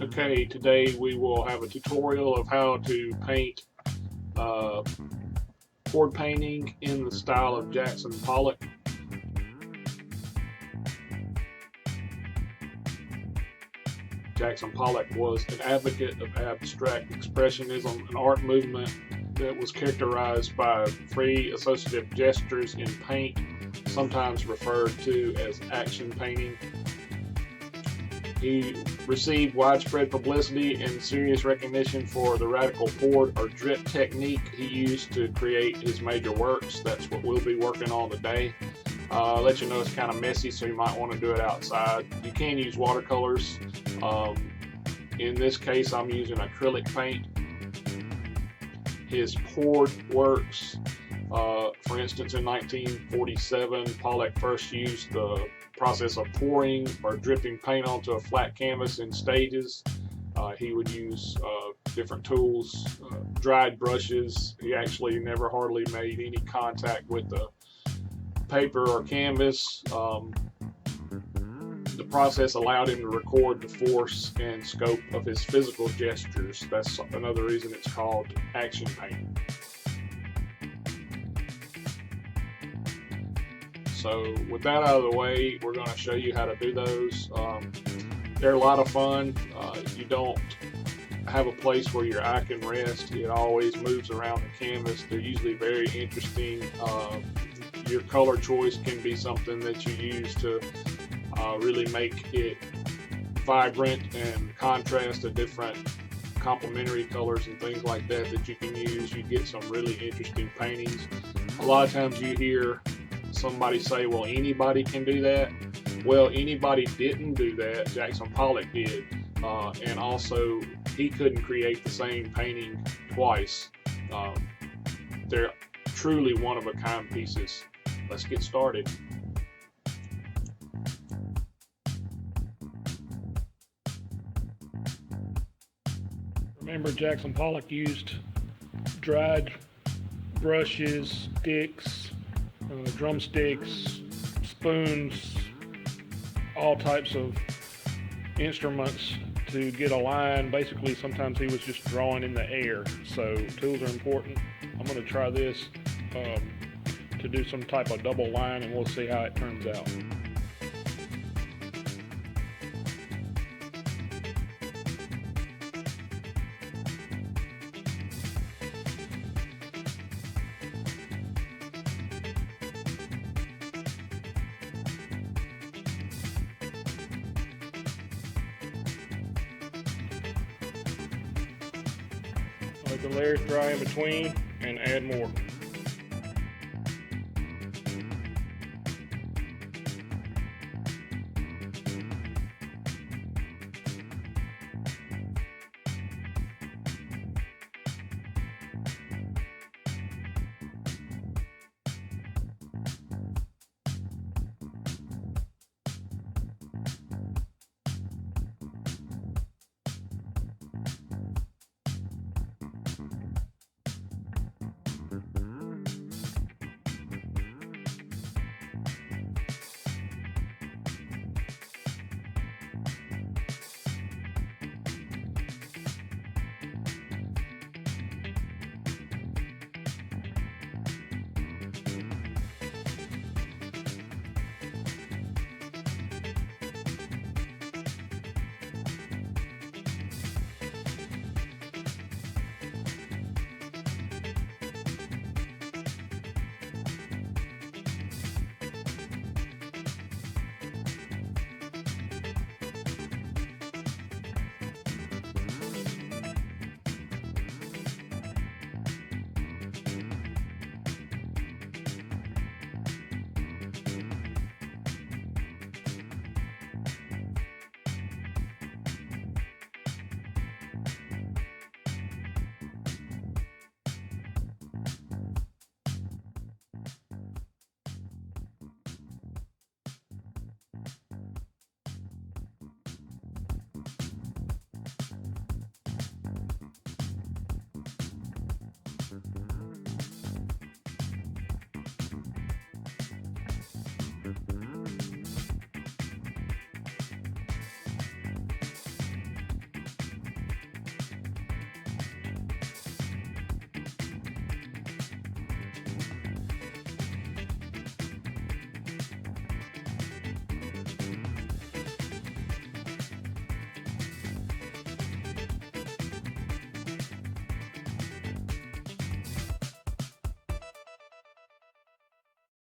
Okay, today we will have a tutorial of how to paint uh, board painting in the style of Jackson Pollock. Jackson Pollock was an advocate of abstract expressionism, an art movement that was characterized by free associative gestures in paint, sometimes referred to as action painting. He received widespread publicity and serious recognition for the radical poured or drip technique he used to create his major works. That's what we'll be working on today. Let you know it's kind of messy, so you might want to do it outside. You can use watercolors. In this case, I'm using acrylic paint. His poured works, for instance, in 1947, Pollock first used the process of pouring or dripping paint onto a flat canvas in stages. He would use different tools, dried brushes. He actually never hardly made any contact with the paper or canvas. The process allowed him to record the force and scope of his physical gestures. That's another reason it's called action painting. So with that out of the way, we're going to show you how to do those. They're a lot of fun. You don't have a place where your eye can rest. It always moves around the canvas. They're usually very interesting. Your color choice can be something that you use to really make it vibrant and contrast to different complementary colors and things like that you can use. You get some really interesting paintings. A lot of times you hear somebody say, well, anybody can do that. Well, anybody didn't do that. Jackson Pollock did. And also, he couldn't create the same painting twice. They're truly one-of-a-kind pieces. Let's get started. Remember, Jackson Pollock used dried brushes, sticks, drumsticks, spoons, all types of instruments to get a line. Basically, sometimes he was just drawing in the air, so tools are important. I'm going to try this to do some type of double line, and we'll see how it turns out. Let the layers dry in between and add more.